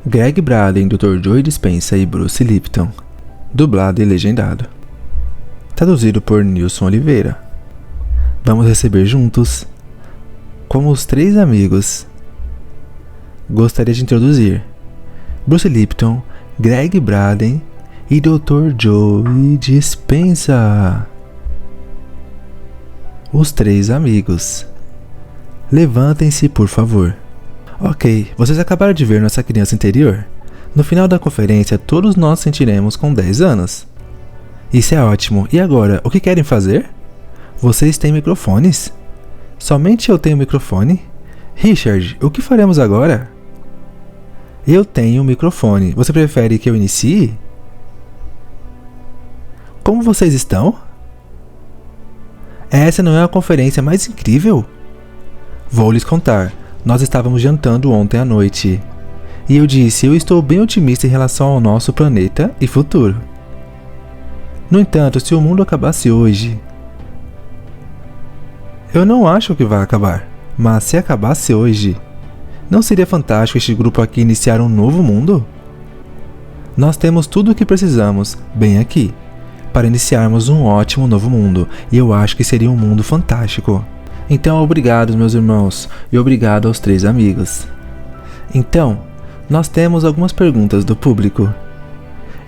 Greg Braden, Dr. Joey Dispenza e Bruce Lipton. Dublado e legendado. Traduzido por Nilson Oliveira. Vamos receber juntos, como os 3 amigos. Gostaria de introduzir Bruce Lipton, Greg Braden e Dr. Joey Dispenza. Os 3 amigos. Levantem-se, por favor. Ok, vocês acabaram de ver nossa criança interior? No final da conferência, todos nós sentiremos com 10 anos. Isso é ótimo. E agora, o que querem fazer? Vocês têm microfones? Somente eu tenho microfone? Richard, o que faremos agora? Eu tenho um microfone. Você prefere que eu inicie? Como vocês estão? Essa não é a conferência mais incrível? Vou lhes contar. Nós estávamos jantando ontem à noite. E eu disse, eu estou bem otimista em relação ao nosso planeta e futuro. No entanto, se o mundo acabasse hoje... Eu não acho que vai acabar. Mas se acabasse hoje... Não seria fantástico este grupo aqui iniciar um novo mundo? Nós temos tudo o que precisamos, bem aqui, para iniciarmos um ótimo novo mundo. E eu acho que seria um mundo fantástico. Então, obrigado, meus irmãos, e obrigado aos 3 amigos. Então, nós temos algumas perguntas do público.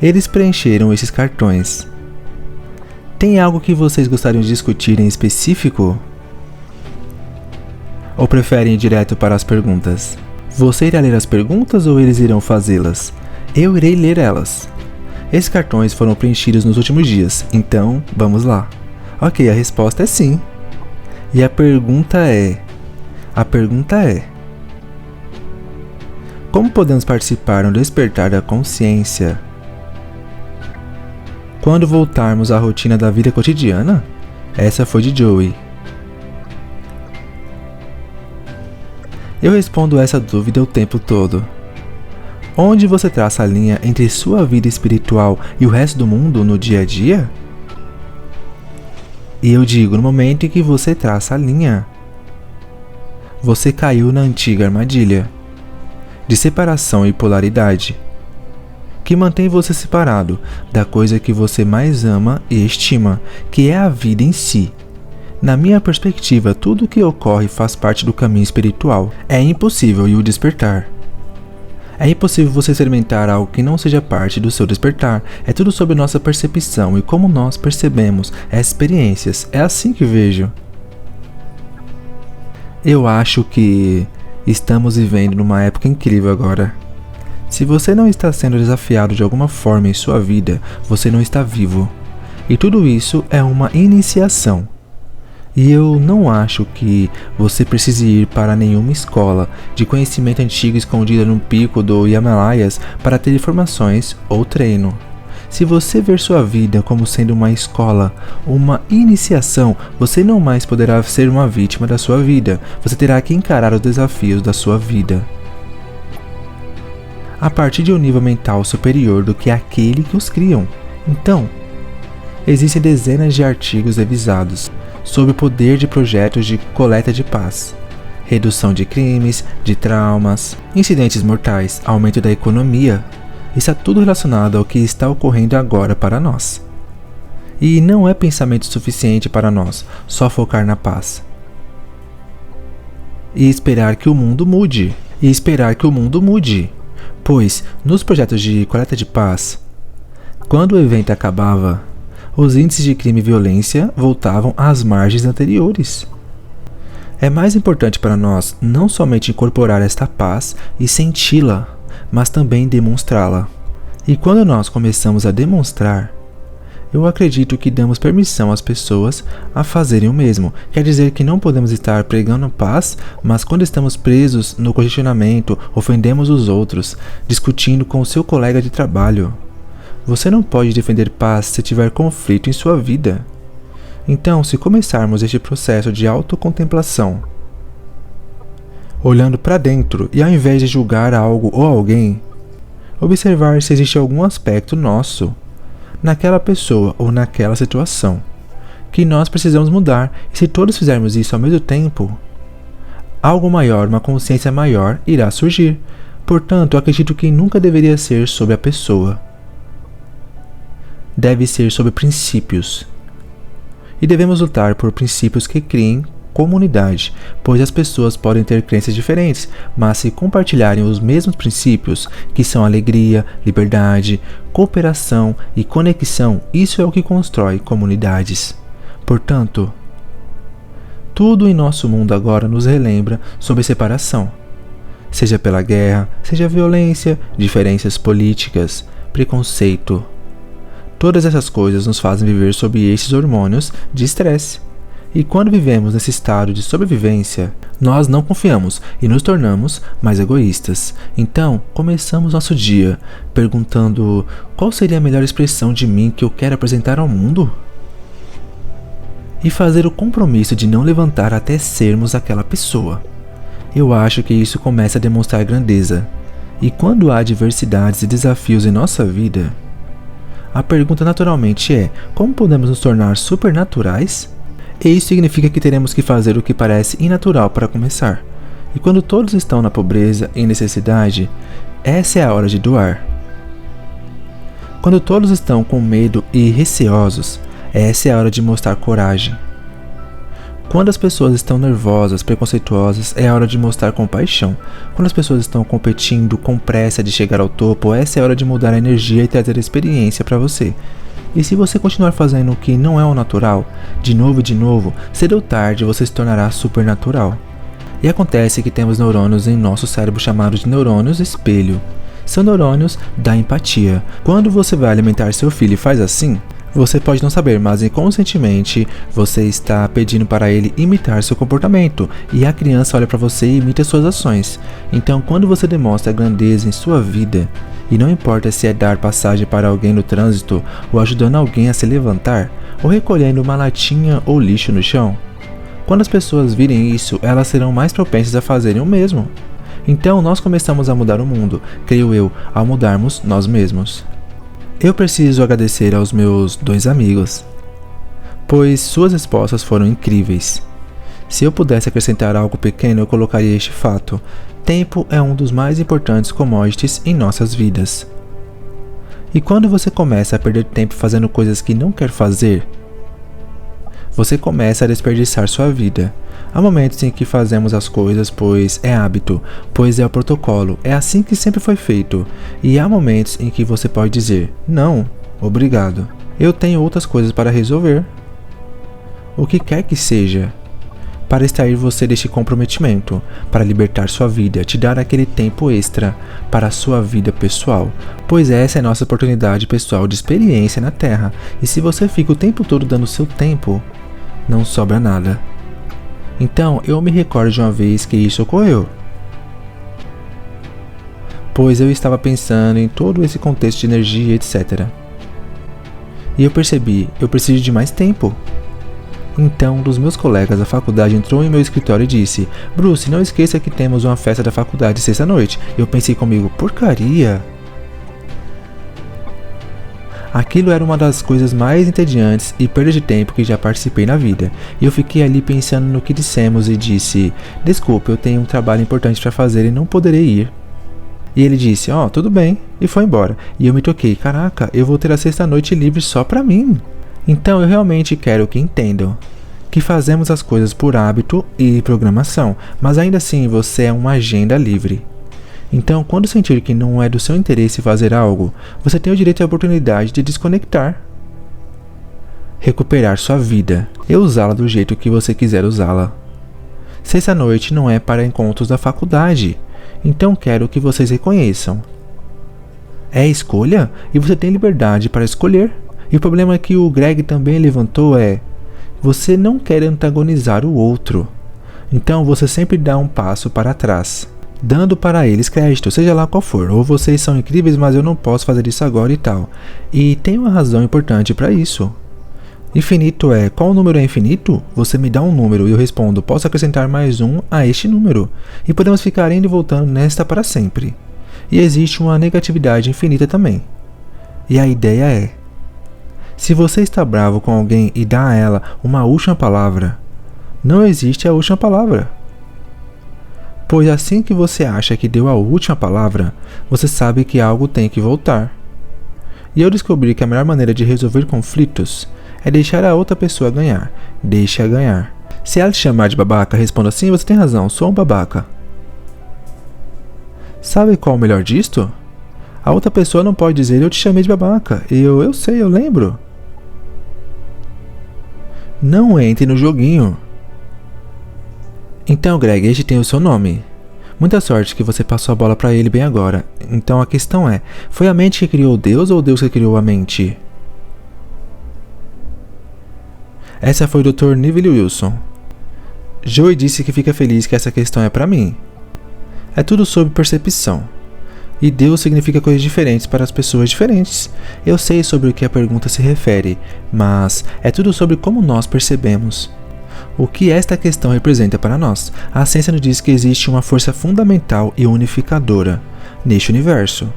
Eles preencheram esses cartões. Tem algo que vocês gostariam de discutir em específico? Ou preferem ir direto para as perguntas? Você irá ler as perguntas ou eles irão fazê-las? Eu irei ler elas. Esses cartões foram preenchidos nos últimos dias, então vamos lá. Ok, a resposta é sim. E a pergunta é... Como podemos participar no despertar da consciência? Quando voltarmos à rotina da vida cotidiana? Essa foi de Joey. Eu respondo essa dúvida o tempo todo. Onde você traça a linha entre sua vida espiritual e o resto do mundo no dia a dia? E eu digo, no momento em que você traça a linha, você caiu na antiga armadilha de separação e polaridade, que mantém você separado da coisa que você mais ama e estima, que é a vida em si. Na minha perspectiva, tudo o que ocorre faz parte do caminho espiritual. É impossível o despertar. É impossível você experimentar algo que não seja parte do seu despertar. É tudo sobre nossa percepção e como nós percebemos experiências. É assim que vejo. Eu acho que estamos vivendo numa época incrível agora. Se você não está sendo desafiado de alguma forma em sua vida, você não está vivo. E tudo isso é uma iniciação. E eu não acho que você precise ir para nenhuma escola de conhecimento antigo escondida no pico do Himalaias para ter informações ou treino. Se você ver sua vida como sendo uma escola, uma iniciação, você não mais poderá ser uma vítima da sua vida. Você terá que encarar os desafios da sua vida a partir de um nível mental superior do que aquele que os criam. Então, existem dezenas de artigos revisados sobre o poder de projetos de coleta de paz, redução de crimes, de traumas, incidentes mortais, aumento da economia. Está tudo relacionado ao que está ocorrendo agora para nós. E não é pensamento suficiente para nós só focar na paz. E esperar que o mundo mude. Pois, nos projetos de coleta de paz, quando o evento acabava, os índices de crime e violência voltavam às margens anteriores. É mais importante para nós não somente incorporar esta paz e senti-la, mas também demonstrá-la. E quando nós começamos a demonstrar, eu acredito que damos permissão às pessoas a fazerem o mesmo. Quer dizer que não podemos estar pregando paz, mas quando estamos presos no congestionamento, ofendemos os outros, discutindo com o seu colega de trabalho. Você não pode defender paz se tiver conflito em sua vida. Então, se começarmos este processo de autocontemplação, olhando para dentro e ao invés de julgar algo ou alguém, observar se existe algum aspecto nosso, naquela pessoa ou naquela situação, que nós precisamos mudar, e se todos fizermos isso ao mesmo tempo, algo maior, uma consciência maior irá surgir. Portanto, eu acredito que nunca deveria ser sobre a pessoa. Deve ser sobre princípios. E devemos lutar por princípios que criem comunidade, pois as pessoas podem ter crenças diferentes, mas se compartilharem os mesmos princípios, que são alegria, liberdade, cooperação e conexão, isso é o que constrói comunidades. Portanto, tudo em nosso mundo agora nos relembra sobre separação, seja pela guerra, seja violência, diferenças políticas, preconceito. Todas essas coisas nos fazem viver sob esses hormônios de estresse. E quando vivemos nesse estado de sobrevivência, nós não confiamos e nos tornamos mais egoístas. Então, começamos nosso dia perguntando: qual seria a melhor expressão de mim que eu quero apresentar ao mundo? E fazer o compromisso de não levantar até sermos aquela pessoa. Eu acho que isso começa a demonstrar grandeza. E quando há adversidades e desafios em nossa vida, a pergunta naturalmente é: como podemos nos tornar supernaturais? E isso significa que teremos que fazer o que parece inatural para começar. E quando todos estão na pobreza e necessidade, essa é a hora de doar. Quando todos estão com medo e receosos, essa é a hora de mostrar coragem. Quando as pessoas estão nervosas, preconceituosas, é a hora de mostrar compaixão. Quando as pessoas estão competindo com pressa de chegar ao topo, essa é a hora de mudar a energia e trazer a experiência para você. E se você continuar fazendo o que não é o natural, de novo, cedo ou tarde você se tornará supernatural. E acontece que temos neurônios em nosso cérebro chamados de neurônios espelho. São neurônios da empatia. Quando você vai alimentar seu filho e faz assim, você pode não saber, mas inconscientemente você está pedindo para ele imitar seu comportamento, e a criança olha para você e imita suas ações. Então, quando você demonstra grandeza em sua vida, e não importa se é dar passagem para alguém no trânsito, ou ajudando alguém a se levantar, ou recolhendo uma latinha ou lixo no chão, quando as pessoas virem isso, elas serão mais propensas a fazerem o mesmo. Então nós começamos a mudar o mundo, creio eu, ao mudarmos nós mesmos. Eu preciso agradecer aos meus 2 amigos, pois suas respostas foram incríveis. Se eu pudesse acrescentar algo pequeno, eu colocaria este fato: tempo é um dos mais importantes commodities em nossas vidas. E quando você começa a perder tempo fazendo coisas que não quer fazer, você começa a desperdiçar sua vida. Há momentos em que fazemos as coisas pois é hábito, pois é o protocolo, é assim que sempre foi feito. E há momentos em que você pode dizer: não, obrigado, eu tenho outras coisas para resolver. O que quer que seja, para extrair você deste comprometimento, para libertar sua vida, te dar aquele tempo extra para a sua vida pessoal, pois essa é a nossa oportunidade pessoal de experiência na Terra. E se você fica o tempo todo dando seu tempo, não sobra nada. Então, eu me recordo de uma vez que isso ocorreu, pois eu estava pensando em todo esse contexto de energia, etc. E eu percebi, eu preciso de mais tempo. Então, um dos meus colegas da faculdade entrou em meu escritório e disse: Bruce, não esqueça que temos uma festa da faculdade sexta-noite. Eu pensei comigo: porcaria! Aquilo era uma das coisas mais entediantes e perda de tempo que já participei na vida. E eu fiquei ali pensando no que dissemos e disse: desculpa, eu tenho um trabalho importante para fazer e não poderei ir. E ele disse: tudo bem, e foi embora. E eu me toquei: caraca, eu vou ter a sexta-noite livre só pra mim. Então eu realmente quero que entendam que fazemos as coisas por hábito e programação, mas ainda assim você é uma agenda livre. Então, quando sentir que não é do seu interesse fazer algo, você tem o direito e a oportunidade de desconectar, recuperar sua vida e usá-la do jeito que você quiser usá-la. Sexta-noite não é para encontros da faculdade, então quero que vocês reconheçam. É escolha e você tem liberdade para escolher. E o problema que o Greg também levantou é: você não quer antagonizar o outro. Então você sempre dá um passo para trás, dando para eles crédito, seja lá qual for. Ou vocês são incríveis, mas eu não posso fazer isso agora e tal. E tem uma razão importante para isso. Infinito é: qual número é infinito? Você me dá um número e eu respondo: posso acrescentar mais um a este número. E podemos ficar indo e voltando nesta para sempre. E existe uma negatividade infinita também. E a ideia é: se você está bravo com alguém e dá a ela uma última palavra, não existe a última palavra. Pois assim que você acha que deu a última palavra, você sabe que algo tem que voltar. E eu descobri que a melhor maneira de resolver conflitos é deixar a outra pessoa ganhar. Deixa ganhar. Se ela te chamar de babaca, responda assim: você tem razão, sou um babaca. Sabe qual é o melhor disto? A outra pessoa não pode dizer: eu te chamei de babaca. Eu sei, eu lembro. Não entre no joguinho. Então, Greg, este tem o seu nome. Muita sorte que você passou a bola pra ele bem agora. Então a questão é: foi a mente que criou Deus ou Deus que criou a mente? Essa foi o Dr. Neville Wilson. Joey disse que fica feliz que essa questão é pra mim. É tudo sobre percepção. E Deus significa coisas diferentes para as pessoas diferentes. Eu sei sobre o que a pergunta se refere, mas é tudo sobre como nós percebemos. O que esta questão representa para nós? A ciência nos diz que existe uma força fundamental e unificadora neste universo.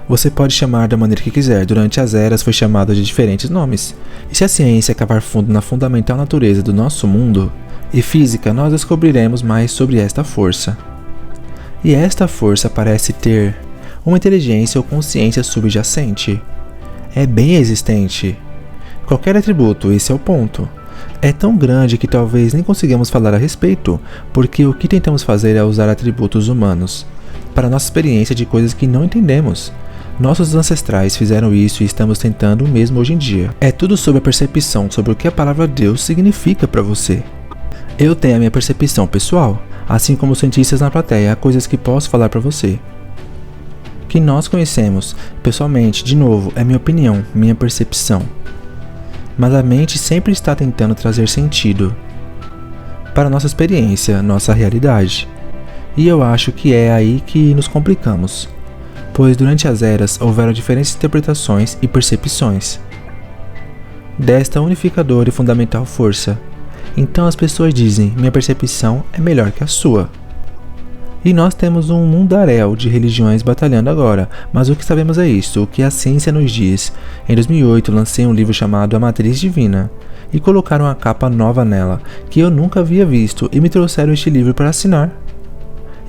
Você pode chamar da maneira que quiser, durante as eras foi chamado de diferentes nomes. E se a ciência cavar fundo na fundamental natureza do nosso mundo e física, nós descobriremos mais sobre esta força. E esta força parece ter uma inteligência ou consciência subjacente. É bem existente. Qualquer atributo, esse é o ponto. É tão grande que talvez nem consigamos falar a respeito, porque o que tentamos fazer é usar atributos humanos para nossa experiência de coisas que não entendemos. Nossos ancestrais fizeram isso e estamos tentando o mesmo hoje em dia. É tudo sobre a percepção sobre o que a palavra Deus significa para você. Eu tenho a minha percepção pessoal, assim como os cientistas na plateia, há coisas que posso falar para você. Que nós conhecemos, pessoalmente, de novo, é minha opinião, minha percepção. Mas a mente sempre está tentando trazer sentido para nossa experiência, nossa realidade. E eu acho que é aí que nos complicamos, pois durante as eras houveram diferentes interpretações e percepções desta unificadora e fundamental força. Então as pessoas dizem: minha percepção é melhor que a sua. E nós temos um mundaréu de religiões batalhando agora, mas o que sabemos é isso, o que a ciência nos diz. Em 2008 lancei um livro chamado A Matriz Divina, e colocaram uma capa nova nela, que eu nunca havia visto, e me trouxeram este livro para assinar.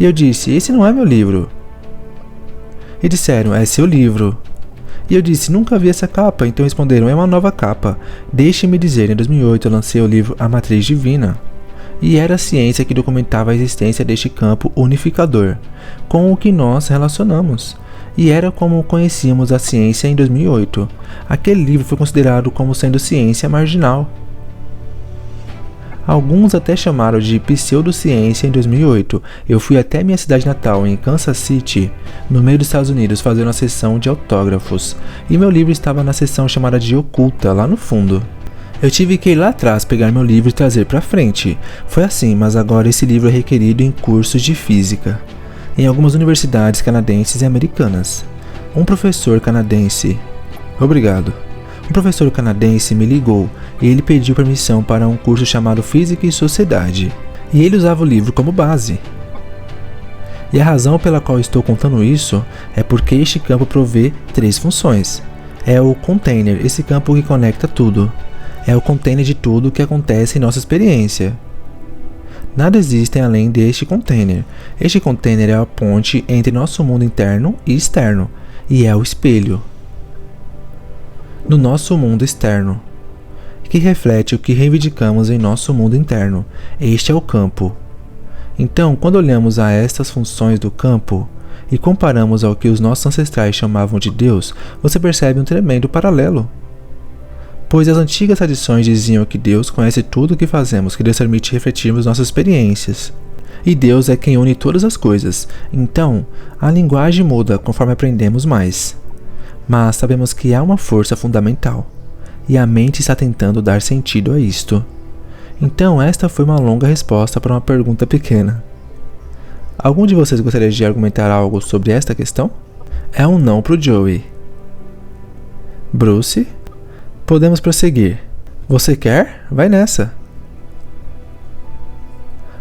E eu disse: esse não é meu livro. E disseram: é seu livro. E eu disse: nunca vi essa capa. Então responderam: é uma nova capa. Deixe-me dizer, em 2008 eu lancei o livro A Matriz Divina. E era a ciência que documentava a existência deste campo unificador, com o que nós relacionamos. E era como conhecíamos a ciência em 2008. Aquele livro foi considerado como sendo ciência marginal. Alguns até chamaram de pseudociência em 2008. Eu fui até minha cidade natal, em Kansas City, no meio dos Estados Unidos, fazer uma sessão de autógrafos. E meu livro estava na seção chamada de Oculta, lá no fundo. Eu tive que ir lá atrás pegar meu livro e trazer para frente. Foi assim, mas agora esse livro é requerido em cursos de física, em algumas universidades canadenses e americanas. Um professor canadense me ligou e ele pediu permissão para um curso chamado Física e Sociedade. E ele usava o livro como base. E a razão pela qual estou contando isso é porque este campo provê 3 funções. É o container, esse campo que conecta tudo. É o container de tudo que acontece em nossa experiência. Nada existe além deste container. Este container é a ponte entre nosso mundo interno e externo, e é o espelho no nosso mundo externo, que reflete o que reivindicamos em nosso mundo interno. Este é o campo. Então, quando olhamos a estas funções do campo e comparamos ao que os nossos ancestrais chamavam de Deus, você percebe um tremendo paralelo. Pois as antigas tradições diziam que Deus conhece tudo o que fazemos, que Deus permite refletirmos nossas experiências. E Deus é quem une todas as coisas. Então, a linguagem muda conforme aprendemos mais. Mas sabemos que há uma força fundamental, e a mente está tentando dar sentido a isto. Então, esta foi uma longa resposta para uma pergunta pequena. Algum de vocês gostaria de argumentar algo sobre esta questão? É um não pro Joey. Bruce? Podemos prosseguir. Você quer? Vai nessa.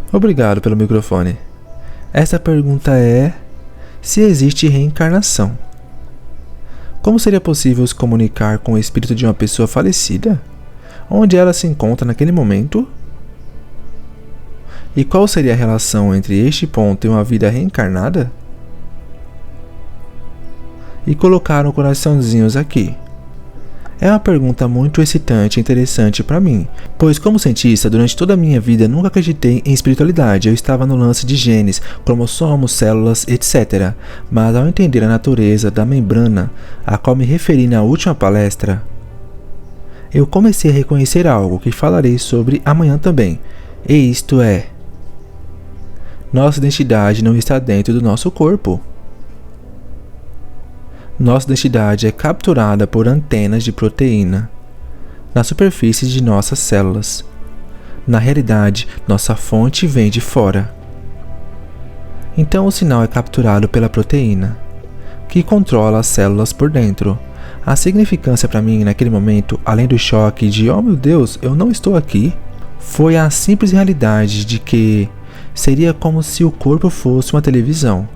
Obrigado pelo microfone. Esta pergunta é: se existe reencarnação, como seria possível se comunicar com o espírito de uma pessoa falecida? Onde ela se encontra naquele momento? E qual seria a relação entre este ponto e uma vida reencarnada? E colocaram coraçãozinhos aqui. É uma pergunta muito excitante e interessante para mim, pois como cientista, durante toda a minha vida nunca acreditei em espiritualidade, eu estava no lance de genes, cromossomos, células, etc. Mas ao entender a natureza da membrana, a qual me referi na última palestra, eu comecei a reconhecer algo que falarei sobre amanhã também, e isto é: nossa identidade não está dentro do nosso corpo. Nossa identidade é capturada por antenas de proteína na superfície de nossas células. Na realidade, nossa fonte vem de fora. Então o sinal é capturado pela proteína, que controla as células por dentro. A significância para mim naquele momento, além do choque de "oh meu Deus, eu não estou aqui", foi a simples realidade de que seria como se o corpo fosse uma televisão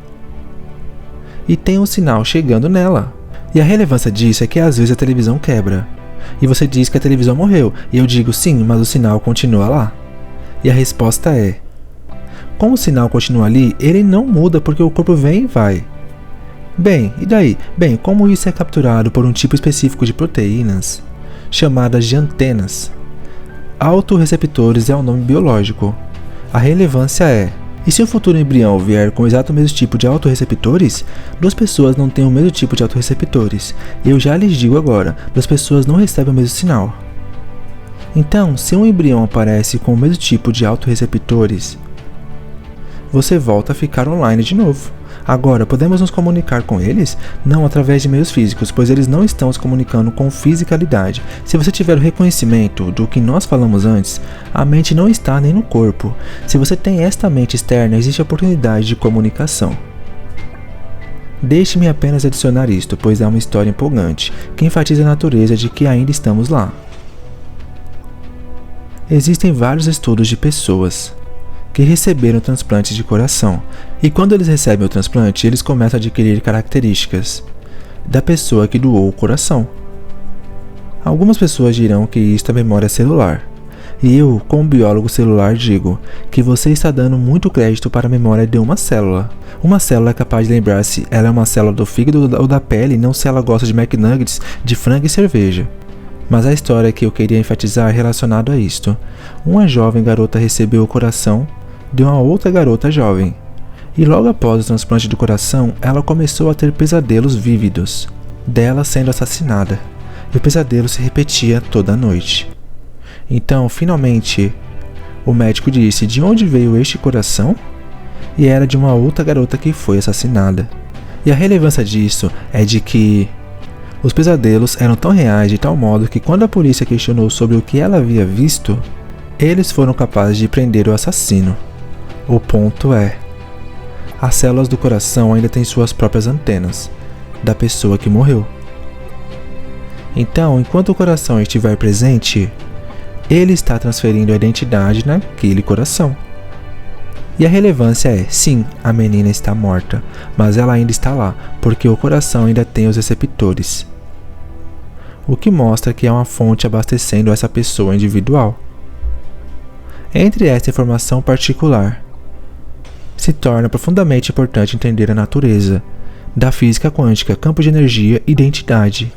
e tem um sinal chegando nela. E a relevância disso é que às vezes a televisão quebra e você diz que a televisão morreu, e eu digo sim, mas o sinal continua lá. E a resposta é: como o sinal continua ali, ele não muda porque o corpo vem e vai. Bem, e daí? Bem, como isso é capturado por um tipo específico de proteínas chamadas de antenas. Autorreceptores é um nome biológico. A relevância é: e se o futuro embrião vier com o exato mesmo tipo de autorreceptores? Duas pessoas não têm o mesmo tipo de autorreceptores. E eu já lhes digo agora, duas pessoas não recebem o mesmo sinal. Então, se um embrião aparece com o mesmo tipo de autorreceptores, você volta a ficar online de novo. Agora, podemos nos comunicar com eles? Não através de meios físicos, pois eles não estão se comunicando com fisicalidade. Se você tiver o reconhecimento do que nós falamos antes, a mente não está nem no corpo. Se você tem esta mente externa, existe a oportunidade de comunicação. Deixe-me apenas adicionar isto, pois é uma história empolgante, que enfatiza a natureza de que ainda estamos lá. Existem vários estudos de pessoas que receberam transplantes de coração, e quando eles recebem o transplante, eles começam a adquirir características da pessoa que doou o coração. Algumas pessoas dirão que isto é memória celular, e eu, como biólogo celular, digo que você está dando muito crédito para a memória de uma célula. Uma célula é capaz de lembrar se ela é uma célula do fígado ou da pele, não se ela gosta de McNuggets, de frango e cerveja. Mas a história que eu queria enfatizar é relacionada a isto. Uma jovem garota recebeu o coração de uma outra garota jovem, e logo após o transplante do coração, ela começou a ter pesadelos vívidos dela sendo assassinada, e o pesadelo se repetia toda noite. Então, finalmente, o médico disse de onde veio este coração, e era de uma outra garota que foi assassinada. E a relevância disso é de que os pesadelos eram tão reais de tal modo que quando a polícia questionou sobre o que ela havia visto, eles foram capazes de prender o assassino. O ponto é: as células do coração ainda têm suas próprias antenas, da pessoa que morreu. Então, enquanto o coração estiver presente, ele está transferindo a identidade naquele coração. E a relevância é: sim, a menina está morta, mas ela ainda está lá, porque o coração ainda tem os receptores. O que mostra que há uma fonte abastecendo essa pessoa individual. Entre essa informação particular, se torna profundamente importante entender a natureza da física quântica, campo de energia e identidade,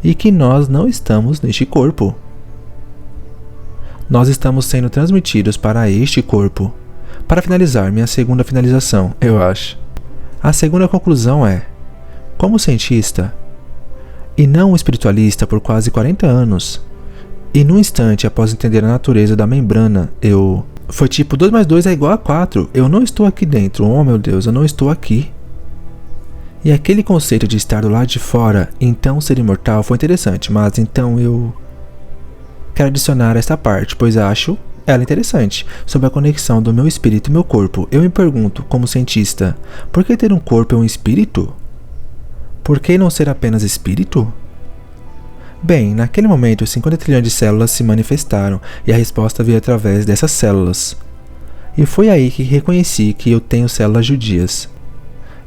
e que nós não estamos neste corpo. Nós estamos sendo transmitidos para este corpo. Para finalizar, minha segunda finalização, eu acho. A segunda conclusão é: como cientista, e não um espiritualista por quase 40 anos, e num instante após entender a natureza da membrana, foi tipo 2 mais 2 é igual a 4. Eu não estou aqui dentro. Oh meu Deus, eu não estou aqui. E aquele conceito de estar do lado de fora, então ser imortal, foi interessante. Mas então eu quero adicionar esta parte, pois acho ela interessante, sobre a conexão do meu espírito e meu corpo. Eu me pergunto, como cientista, por que ter um corpo é um espírito? Por que não ser apenas espírito? Bem, naquele momento, 50 trilhões de células se manifestaram, e a resposta veio através dessas células. E foi aí que reconheci que eu tenho células judias.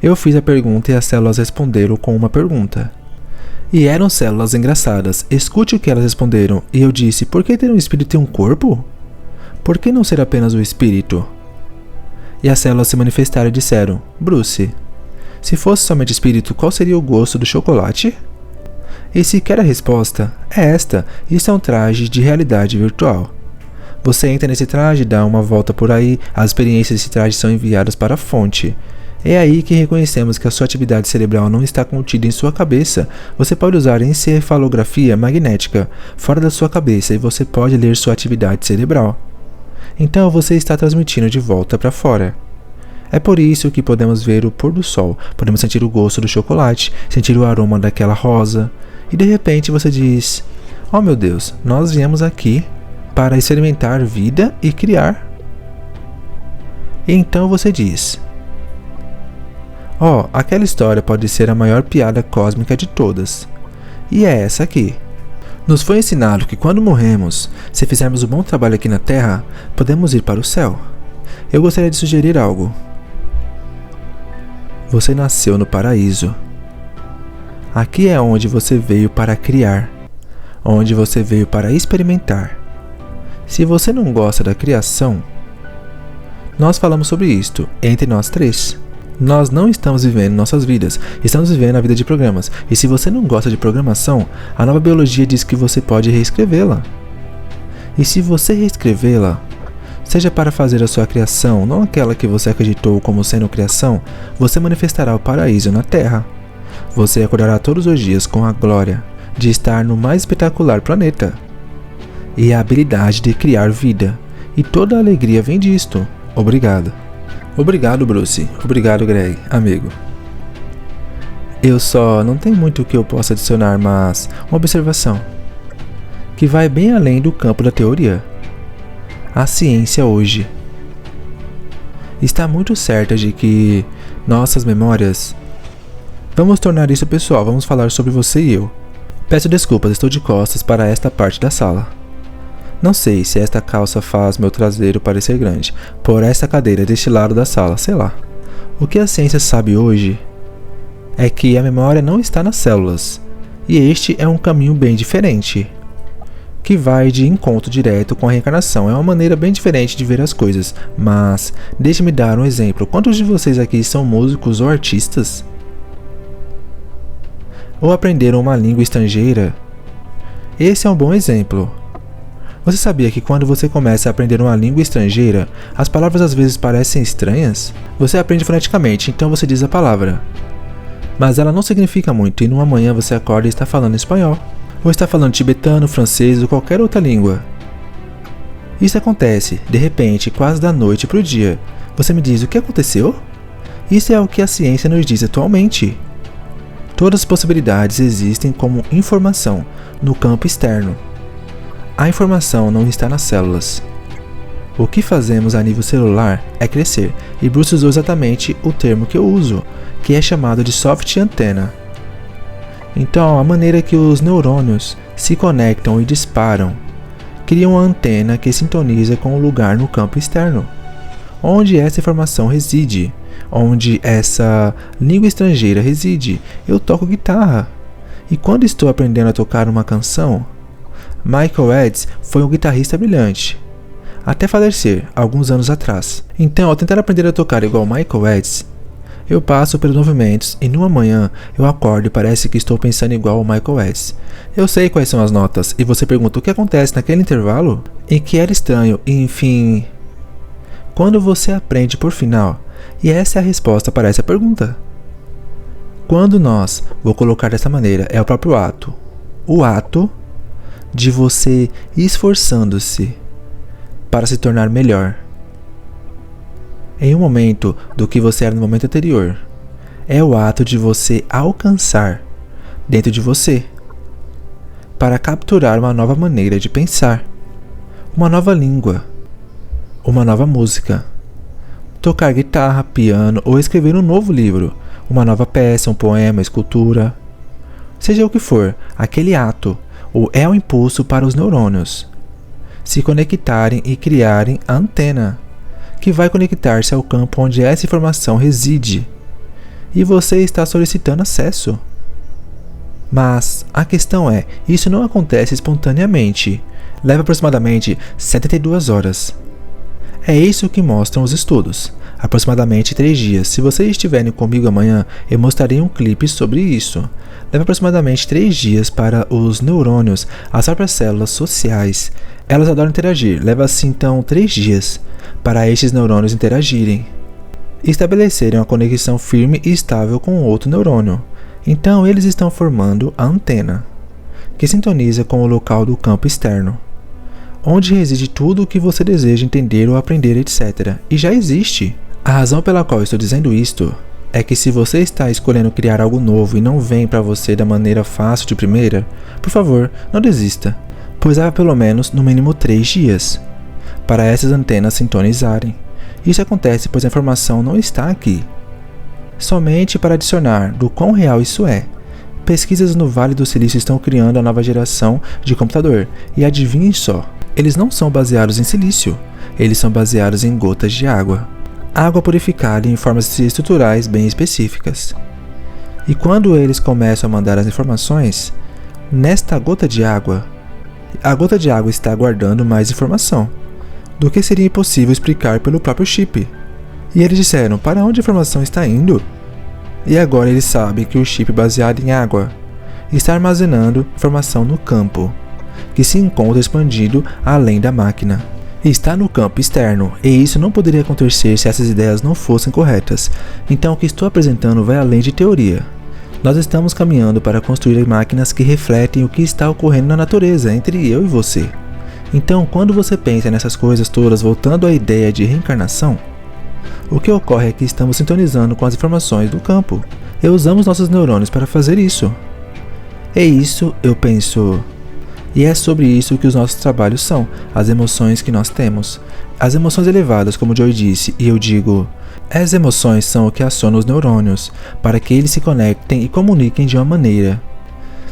Eu fiz a pergunta e as células responderam com uma pergunta. E eram células engraçadas. Escute o que elas responderam, e eu disse: por que ter um espírito e um corpo? Por que não ser apenas o espírito? E as células se manifestaram e disseram: Bruce, se fosse somente espírito, qual seria o gosto do chocolate? E sequer a resposta é esta: isso é um traje de realidade virtual. Você entra nesse traje, dá uma volta por aí, as experiências desse traje são enviadas para a fonte. É aí que reconhecemos que a sua atividade cerebral não está contida em sua cabeça. Você pode usar encefalografia magnética fora da sua cabeça e você pode ler sua atividade cerebral. Então você está transmitindo de volta para fora. É por isso que podemos ver o pôr do sol, podemos sentir o gosto do chocolate, sentir o aroma daquela rosa. E de repente você diz: oh meu Deus, nós viemos aqui para experimentar vida e criar. E então você diz: oh, aquela história pode ser a maior piada cósmica de todas. E é essa aqui. Nos foi ensinado que quando morremos, se fizermos um bom trabalho aqui na Terra, podemos ir para o céu. Eu gostaria de sugerir algo. Você nasceu no paraíso. Aqui é onde você veio para criar, onde você veio para experimentar. Se você não gosta da criação, nós falamos sobre isto entre nós três. Nós não estamos vivendo nossas vidas, estamos vivendo a vida de programas. E se você não gosta de programação, a nova biologia diz que você pode reescrevê-la. E se você reescrevê-la, seja para fazer a sua criação, não aquela que você acreditou como sendo criação, você manifestará o paraíso na Terra. Você acordará todos os dias com a glória de estar no mais espetacular planeta. E a habilidade de criar vida. E toda a alegria vem disto. Obrigado. Obrigado, Bruce. Obrigado, Greg, amigo. Eu só não tenho muito o que eu possa adicionar, mas uma observação que vai bem além do campo da teoria. A ciência hoje está muito certa de que nossas memórias... Vamos tornar isso pessoal, vamos falar sobre você e eu. Peço desculpas, estou de costas para esta parte da sala. Não sei se esta calça faz meu traseiro parecer grande, por esta cadeira deste lado da sala, sei lá. O que a ciência sabe hoje é que a memória não está nas células, e este é um caminho bem diferente, que vai de encontro direto com a reencarnação. É uma maneira bem diferente de ver as coisas, mas deixe-me dar um exemplo. Quantos de vocês aqui são músicos ou artistas? Ou aprenderam uma língua estrangeira? Esse é um bom exemplo. Você sabia que quando você começa a aprender uma língua estrangeira, as palavras às vezes parecem estranhas? Você aprende foneticamente, então você diz a palavra, mas ela não significa muito e numa manhã você acorda e está falando espanhol, ou está falando tibetano, francês ou qualquer outra língua. Isso acontece, de repente, quase da noite para o dia. Você me diz: o que aconteceu? Isso é o que a ciência nos diz atualmente. Todas as possibilidades existem como informação no campo externo. A informação não está nas células. O que fazemos a nível celular é crescer, e Bruce usou exatamente o termo que eu uso, que é chamado de soft antena. Então, a maneira que os neurônios se conectam e disparam cria uma antena que sintoniza com o lugar no campo externo, onde essa informação reside, onde essa língua estrangeira reside. Eu toco guitarra, e quando estou aprendendo a tocar uma canção, Michael Edds foi um guitarrista brilhante, até falecer alguns anos atrás. Então, ao tentar aprender a tocar igual Michael Edds, eu passo pelos movimentos e numa manhã eu acordo e parece que estou pensando igual ao Michael Edds. Eu sei quais são as notas e você pergunta o que acontece naquele intervalo em que era estranho e enfim... Quando você aprende por final, e essa é a resposta para essa pergunta. Quando nós, vou colocar dessa maneira, é o próprio ato. O ato de você esforçando-se para se tornar melhor em um momento do que você era no momento anterior. É o ato de você alcançar dentro de você para capturar uma nova maneira de pensar, uma nova língua, uma nova música, tocar guitarra, piano ou escrever um novo livro, uma nova peça, um poema, escultura, seja o que for. Aquele ato é o impulso para os neurônios se conectarem e criarem a antena, que vai conectar-se ao campo onde essa informação reside, e você está solicitando acesso. Mas a questão é, isso não acontece espontaneamente, leva aproximadamente 72 horas. É isso que mostram os estudos. Aproximadamente 3 dias. Se vocês estiverem comigo amanhã, eu mostrarei um clipe sobre isso. Leva aproximadamente 3 dias para os neurônios, as próprias células sociais. Elas adoram interagir. Leva assim então 3 dias para estes neurônios interagirem e estabelecerem uma conexão firme e estável com outro neurônio. Então eles estão formando a antena, que sintoniza com o local do campo externo, onde reside tudo o que você deseja entender ou aprender, etc. E já existe. A razão pela qual estou dizendo isto é que se você está escolhendo criar algo novo e não vem para você da maneira fácil de primeira, por favor, não desista, pois há pelo menos no mínimo 3 dias para essas antenas sintonizarem. Isso acontece pois a informação não está aqui. Somente para adicionar do quão real isso é, pesquisas no Vale do Silício estão criando a nova geração de computador, e adivinhem só, eles não são baseados em silício, eles são baseados em gotas de água. Água purificada em formas estruturais bem específicas. E quando eles começam a mandar as informações, nesta gota de água, a gota de água está guardando mais informação do que seria impossível explicar pelo próprio chip. E eles disseram, para onde a informação está indo? E agora eles sabem que o chip baseado em água está armazenando informação no campo, que se encontra expandido além da máquina. Está no campo externo, e isso não poderia acontecer se essas ideias não fossem corretas. Então o que estou apresentando vai além de teoria. Nós estamos caminhando para construir máquinas que refletem o que está ocorrendo na natureza, entre eu e você. Então, quando você pensa nessas coisas todas, voltando à ideia de reencarnação, o que ocorre é que estamos sintonizando com as informações do campo, e usamos nossos neurônios para fazer isso. É isso, eu penso. E é sobre isso que os nossos trabalhos são, as emoções que nós temos. As emoções elevadas, como Joy disse, e eu digo, as emoções são o que aciona os neurônios, para que eles se conectem e comuniquem de uma maneira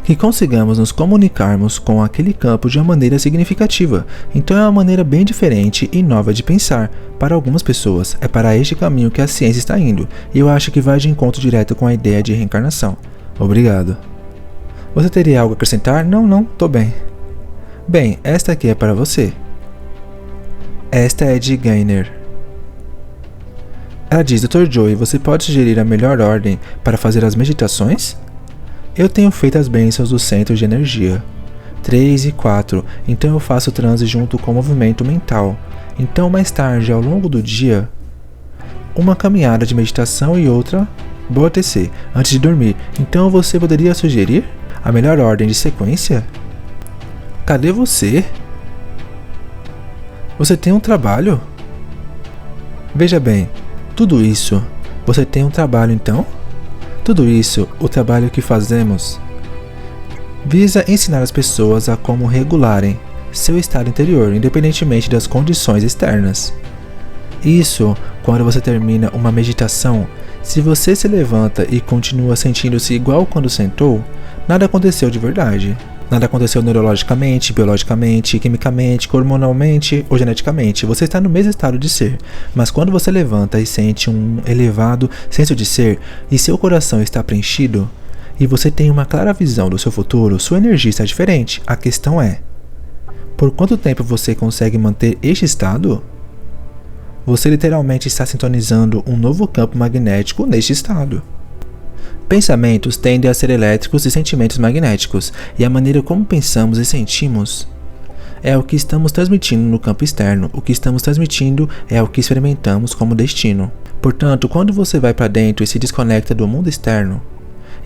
que consigamos nos comunicarmos com aquele campo de uma maneira significativa. Então é uma maneira bem diferente e nova de pensar. Para algumas pessoas, é para este caminho que a ciência está indo, e eu acho que vai de encontro direto com a ideia de reencarnação. Obrigado. Você teria algo a acrescentar? Não, tô bem. Bem, esta aqui é para você. Esta é de Gainer. Ela diz, Dr. Joey, você pode sugerir a melhor ordem para fazer as meditações? Eu tenho feito as bênçãos do centro de energia. 3 e 4, então eu faço transe junto com o movimento mental. Então mais tarde, ao longo do dia, uma caminhada de meditação e outra boa TC, antes de dormir. Então você poderia sugerir a melhor ordem de sequência? Cadê você? Você tem um trabalho? Veja bem, tudo isso, você tem um trabalho então? Tudo isso, o trabalho que fazemos, visa ensinar as pessoas a como regularem seu estado interior, independentemente das condições externas. Isso, quando você termina uma meditação, se você se levanta e continua sentindo-se igual quando sentou, nada aconteceu de verdade. Nada aconteceu neurologicamente, biologicamente, quimicamente, hormonalmente ou geneticamente. Você está no mesmo estado de ser. Mas quando você levanta e sente um elevado senso de ser e seu coração está preenchido e você tem uma clara visão do seu futuro, sua energia está diferente. A questão é, por quanto tempo você consegue manter este estado? Você literalmente está sintonizando um novo campo magnético neste estado. Pensamentos tendem a ser elétricos e sentimentos magnéticos, e a maneira como pensamos e sentimos é o que estamos transmitindo no campo externo. O que estamos transmitindo é o que experimentamos como destino. Portanto, quando você vai para dentro e se desconecta do mundo externo,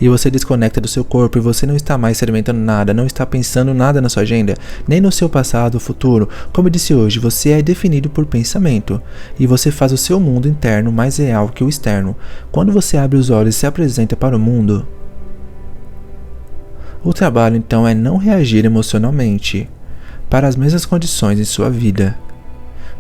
e você desconecta do seu corpo e você não está mais experimentando nada, não está pensando nada na sua agenda, nem no seu passado ou futuro, como eu disse hoje, você é definido por pensamento, e você faz o seu mundo interno mais real que o externo. Quando você abre os olhos e se apresenta para o mundo, o trabalho então é não reagir emocionalmente para as mesmas condições em sua vida.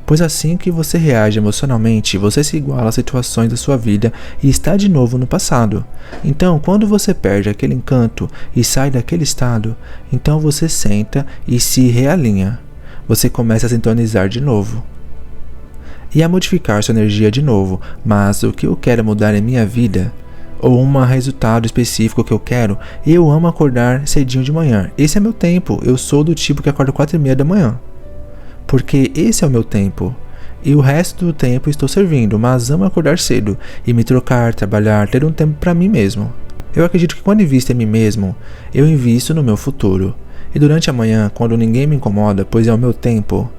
Pois assim que você reage emocionalmente, você se iguala às situações da sua vida e está de novo no passado. Então, quando você perde aquele encanto e sai daquele estado, então você senta e se realinha. Você começa a sintonizar de novo e a modificar sua energia de novo. Mas o que eu quero mudar em minha vida, ou um resultado específico que eu amo acordar cedinho de manhã. Esse é meu tempo, eu sou do tipo que acorda 4:30 da manhã. Porque esse é o meu tempo. e o resto do tempo estou servindo, mas amo acordar cedo e me trocar, trabalhar, ter um tempo para mim mesmo. Eu acredito que quando invisto em mim mesmo, eu invisto no meu futuro. E durante a manhã, quando ninguém me incomoda, pois é o meu tempo,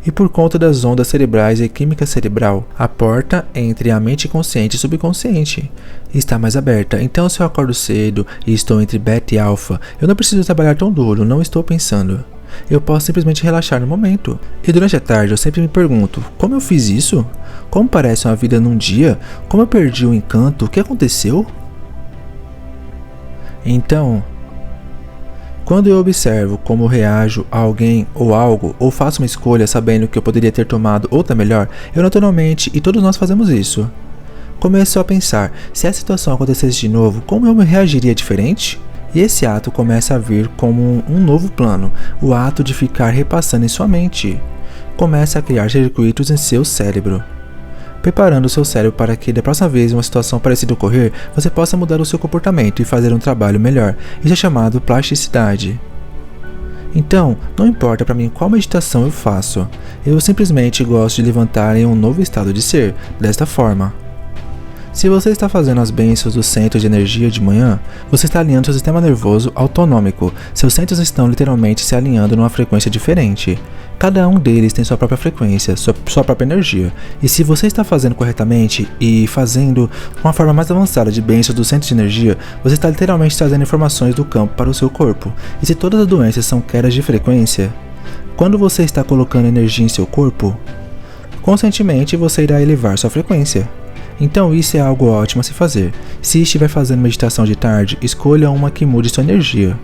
e por conta das ondas cerebrais e química cerebral, a porta entre a mente consciente e subconsciente está mais aberta. Então, se eu acordo cedo e estou entre beta e alfa, eu não preciso trabalhar tão duro, não estou pensando. Eu posso simplesmente relaxar no momento. E durante a tarde eu sempre me pergunto, como eu fiz isso? Como parece uma vida num dia? Como eu perdi o encanto? O que aconteceu? Então, quando eu observo como reajo a alguém ou algo, ou faço uma escolha sabendo que eu poderia ter tomado outra melhor, eu naturalmente, e todos nós fazemos isso, começo a pensar, se a situação acontecesse de novo, como eu me reagiria diferente? E esse ato começa a vir como um novo plano, o ato de ficar repassando em sua mente. Começa a criar circuitos em seu cérebro, preparando o seu cérebro para que da próxima vez uma situação parecida ocorrer, você possa mudar o seu comportamento e fazer um trabalho melhor. Isso é chamado plasticidade. Então, não importa para mim qual meditação eu faço, eu simplesmente gosto de levantar em um novo estado de ser, desta forma. Se você está fazendo as bênçãos do centro de energia de manhã, você está alinhando seu sistema nervoso autonômico. Seus centros estão literalmente se alinhando numa frequência diferente. Cada um deles tem sua própria frequência, sua própria energia. E se você está fazendo corretamente e fazendo uma forma mais avançada de bênçãos do centro de energia, você está literalmente trazendo informações do campo para o seu corpo. E se todas as doenças são quedas de frequência, quando você está colocando energia em seu corpo, conscientemente você irá elevar sua frequência. Então isso é algo ótimo a se fazer. Se estiver fazendo meditação de tarde, escolha uma que mude sua energia.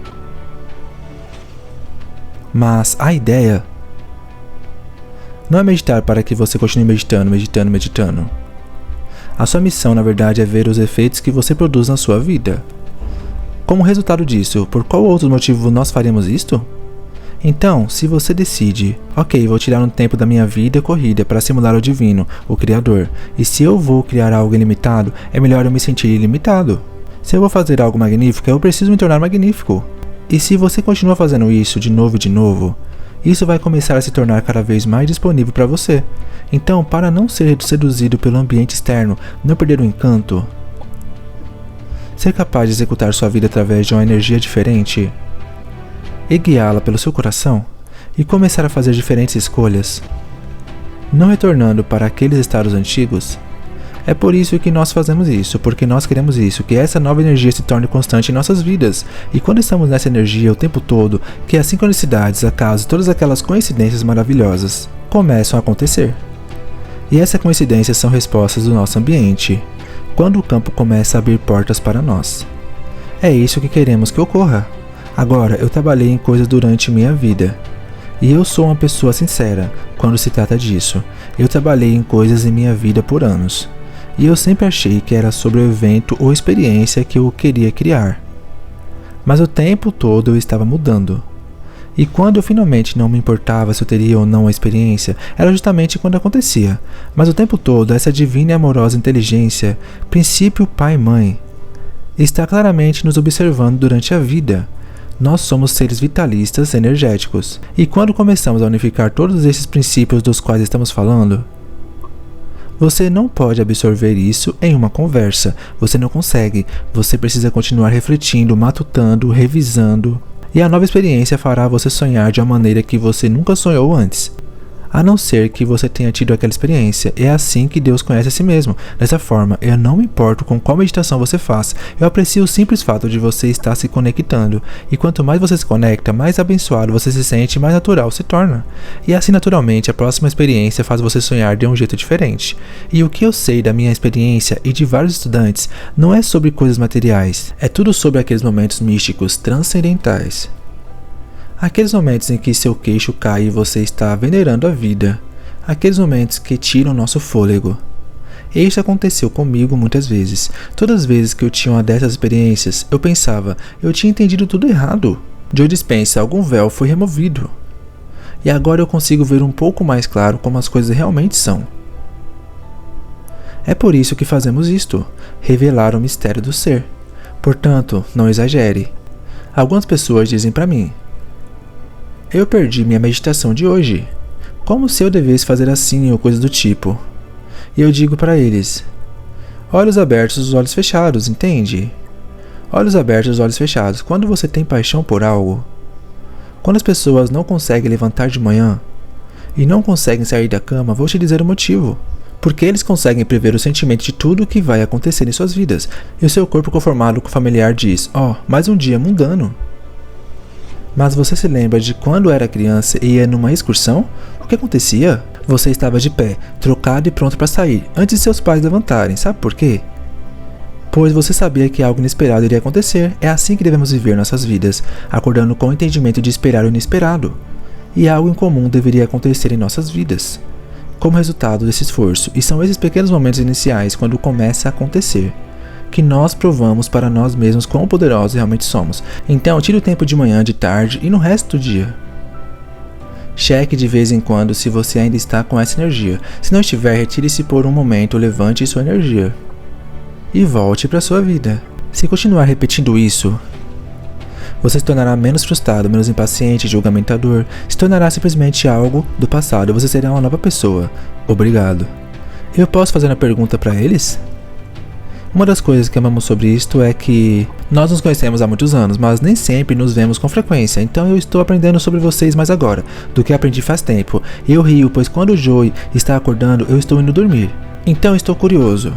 Mas a ideia não é meditar para que você continue meditando. A sua missão, na verdade, é ver os efeitos que você produz na sua vida. Como resultado disso, por qual outro motivo nós faremos isto? Então, se você decide, ok, vou tirar um tempo da minha vida corrida para simular o divino, o Criador, e se eu vou criar algo ilimitado, é melhor eu me sentir ilimitado. Se eu vou fazer algo magnífico, eu preciso me tornar magnífico. E se você continua fazendo isso de novo, isso vai começar a se tornar cada vez mais disponível para você. Então, para não ser seduzido pelo ambiente externo, não perder o encanto, ser capaz de executar sua vida através de uma energia diferente, e guiá-la pelo seu coração, e começar a fazer diferentes escolhas, não retornando para aqueles estados antigos. É por isso que nós fazemos isso, porque nós queremos isso, que essa nova energia se torne constante em nossas vidas. E quando estamos nessa energia o tempo todo, que as sincronicidades, acasos, todas aquelas coincidências maravilhosas começam a acontecer. E essas coincidências são respostas do nosso ambiente, quando o campo começa a abrir portas para nós. É isso que queremos que ocorra. Agora, eu trabalhei em coisas durante minha vida, e eu sou uma pessoa sincera quando se trata disso. Eu trabalhei em coisas em minha vida por anos, e eu sempre achei que era sobre o evento ou experiência que eu queria criar. Mas o tempo todo eu estava mudando. E quando eu finalmente não me importava se eu teria ou não a experiência, era justamente quando acontecia. Mas o tempo todo, essa divina e amorosa inteligência, princípio pai e mãe, está claramente nos observando durante a vida. Nós somos seres vitalistas energéticos. E quando começamos a unificar todos esses princípios dos quais estamos falando, você não pode absorver isso em uma conversa. Você não consegue. Você precisa continuar refletindo, matutando, revisando. E a nova experiência fará você sonhar de uma maneira que você nunca sonhou antes. A não ser que você tenha tido aquela experiência. É assim que Deus conhece a si mesmo. Dessa forma, eu não me importo com qual meditação você faz. Eu aprecio o simples fato de você estar se conectando. E quanto mais você se conecta, mais abençoado você se sente e mais natural se torna. E assim, naturalmente, a próxima experiência faz você sonhar de um jeito diferente. E o que eu sei da minha experiência e de vários estudantes não é sobre coisas materiais. É tudo sobre aqueles momentos místicos transcendentais. Aqueles momentos em que seu queixo cai e você está venerando a vida. Aqueles momentos que tiram nosso fôlego. Isso aconteceu comigo muitas vezes. Todas as vezes que eu tinha uma dessas experiências, eu pensava, eu tinha entendido tudo errado. Joe Dispenza, algum véu foi removido. E agora eu consigo ver um pouco mais claro como as coisas realmente são. É por isso que fazemos isto, revelar o mistério do ser. Portanto, não exagere. Algumas pessoas dizem para mim, eu perdi minha meditação de hoje. como se eu devesse fazer assim ou coisa do tipo. E eu digo para eles: olhos abertos, os olhos fechados, entende? Olhos abertos, os olhos fechados. Quando você tem paixão por algo, quando as pessoas não conseguem levantar de manhã e não conseguem sair da cama, vou te dizer o motivo. Porque eles conseguem prever o sentimento de tudo o que vai acontecer em suas vidas. E o seu corpo conformado com o familiar diz: mais um dia mundano. Mas você se lembra de quando era criança e ia numa excursão? O que acontecia? Você estava de pé, trocado e pronto para sair, antes de seus pais levantarem. Sabe por quê? Pois você sabia que algo inesperado iria acontecer. É assim que devemos viver nossas vidas, acordando com o entendimento de esperar o inesperado. E algo incomum deveria acontecer em nossas vidas, como resultado desse esforço. E são esses pequenos momentos iniciais, quando começa a acontecer, que nós provamos para nós mesmos quão poderosos realmente somos. Então, tire o tempo de manhã, de tarde e no resto do dia. Cheque de vez em quando se você ainda está com essa energia. Se não estiver, retire-se por um momento, levante sua energia e volte para sua vida. Se continuar repetindo isso, você se tornará menos frustrado, menos impaciente, julgamentador. Se tornará simplesmente algo do passado. Você será uma nova pessoa. Obrigado. Eu posso fazer uma pergunta para eles? Uma das coisas que amamos sobre isto é que nós nos conhecemos há muitos anos, mas nem sempre nos vemos com frequência. Então eu estou aprendendo sobre vocês mais agora do que aprendi faz tempo. Eu rio, pois quando o Joey está acordando, eu estou indo dormir. Então estou curioso.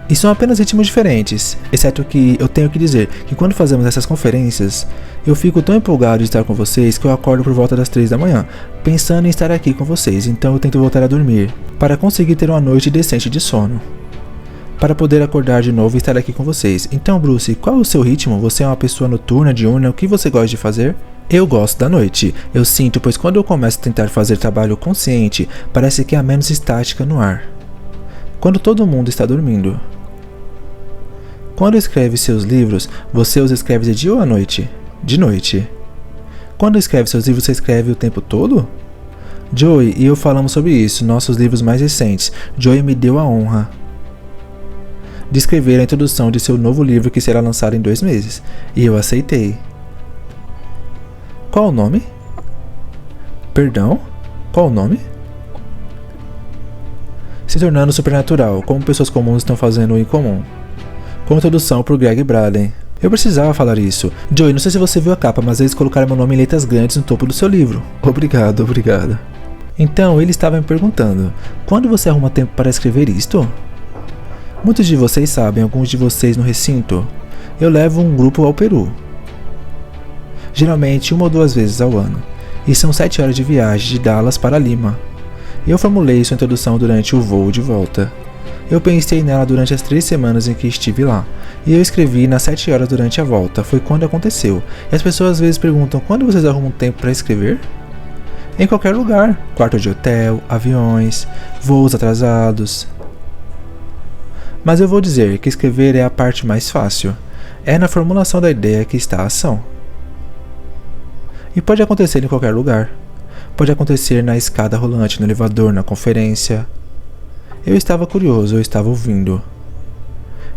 E são apenas ritmos diferentes, exceto que eu tenho que dizer que quando fazemos essas conferências, eu fico tão empolgado de estar com vocês que eu acordo por volta das 3 da manhã, pensando em estar aqui com vocês, então eu tento voltar a dormir, para conseguir ter uma noite decente de sono, para poder acordar de novo e estar aqui com vocês. Então, Bruce, qual é o seu ritmo? Você é uma pessoa noturna, diurna? O que você gosta de fazer? Eu gosto da noite. Eu sinto, pois quando eu começo a tentar fazer trabalho consciente, parece que há menos estática no ar. Quando todo mundo está dormindo. Quando escreve seus livros, você os escreve de dia ou à noite? De noite. Quando escreve seus livros, você escreve o tempo todo? Joey e eu falamos sobre isso, nossos livros mais recentes. Joey me deu a honra de escrever a introdução de seu novo livro que será lançado em 2 meses. E eu aceitei. Qual o nome? Perdão? Qual o nome? Se tornando supernatural, como pessoas comuns estão fazendo o incomum. Com introdução por Greg Braden. Eu precisava falar isso. Joey, não sei se você viu a capa, mas eles colocaram meu nome em letras grandes no topo do seu livro. Obrigado, obrigado. Então, ele estava me perguntando: quando você arruma tempo para escrever isto? Muitos de vocês sabem, alguns de vocês no recinto, eu levo um grupo ao Peru. Geralmente 1 ou 2 vezes ao ano. E são 7 horas de viagem de Dallas para Lima. Eu formulei sua introdução durante o voo de volta. Eu pensei nela durante as 3 semanas em que estive lá, e eu escrevi nas 7 horas durante a volta, foi quando aconteceu. E as pessoas às vezes perguntam: quando vocês arrumam tempo para escrever? Em qualquer lugar, quarto de hotel, aviões, voos atrasados. Mas eu vou dizer que escrever é a parte mais fácil. É na formulação da ideia que está a ação. E pode acontecer em qualquer lugar. Pode acontecer na escada rolante, no elevador, na conferência. Eu estava curioso, eu estava ouvindo.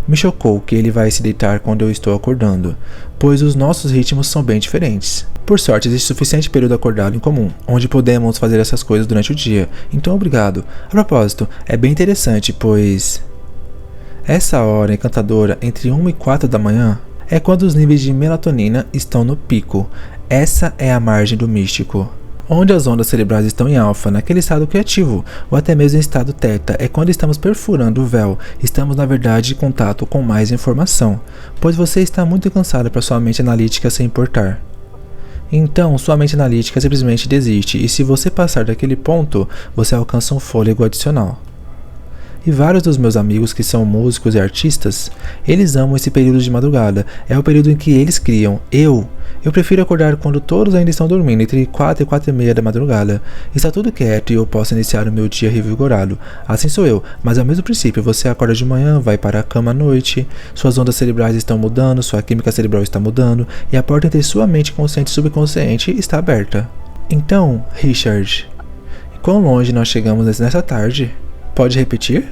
Me chocou que ele vai se deitar quando eu estou acordando, pois os nossos ritmos são bem diferentes. Por sorte, existe suficiente período acordado em comum, onde podemos fazer essas coisas durante o dia, então obrigado. A propósito, é bem interessante, pois essa hora encantadora entre 1 e 4 da manhã é quando os níveis de melatonina estão no pico. Essa é a margem do místico, onde as ondas cerebrais estão em alfa, naquele estado criativo, ou até mesmo em estado teta, é quando estamos perfurando o véu, estamos na verdade em contato com mais informação, pois você está muito cansado para sua mente analítica se importar. Então, sua mente analítica simplesmente desiste, e se você passar daquele ponto, você alcança um fôlego adicional. E vários dos meus amigos que são músicos e artistas, eles amam esse período de madrugada, é o período em que eles criam. Eu prefiro acordar quando todos ainda estão dormindo, entre 4 e 4 e meia da madrugada. Está tudo quieto e eu posso iniciar o meu dia revigorado. Assim sou eu, mas é o mesmo princípio. Você acorda de manhã, vai para a cama à noite, suas ondas cerebrais estão mudando, sua química cerebral está mudando, e a porta entre sua mente consciente e subconsciente está aberta. Então, Richard, quão longe nós chegamos nessa tarde? Pode repetir?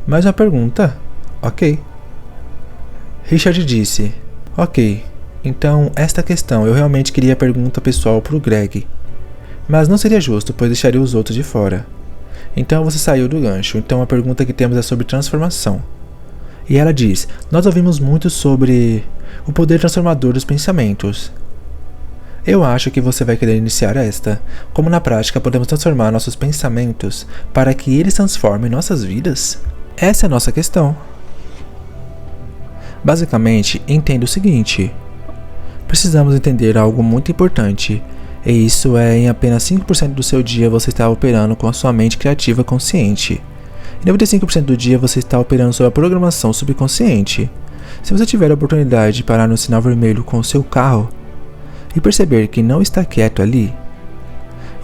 Mais uma pergunta? Ok. Richard disse: ok. Então, esta questão, eu realmente queria a pergunta pessoal pro Greg. Mas não seria justo, pois deixaria os outros de fora. Então você saiu do gancho. Então a pergunta que temos é sobre transformação. E ela diz: nós ouvimos muito sobre o poder transformador dos pensamentos. Eu acho que você vai querer iniciar esta. Como na prática podemos transformar nossos pensamentos para que eles transformem nossas vidas? Essa é a nossa questão. Basicamente, entenda o seguinte: precisamos entender algo muito importante. E isso é, em apenas 5% do seu dia você está operando com a sua mente criativa consciente. Em 95% do dia você está operando sob a programação subconsciente. Se você tiver a oportunidade de parar no sinal vermelho com o seu carro e perceber que não está quieto ali,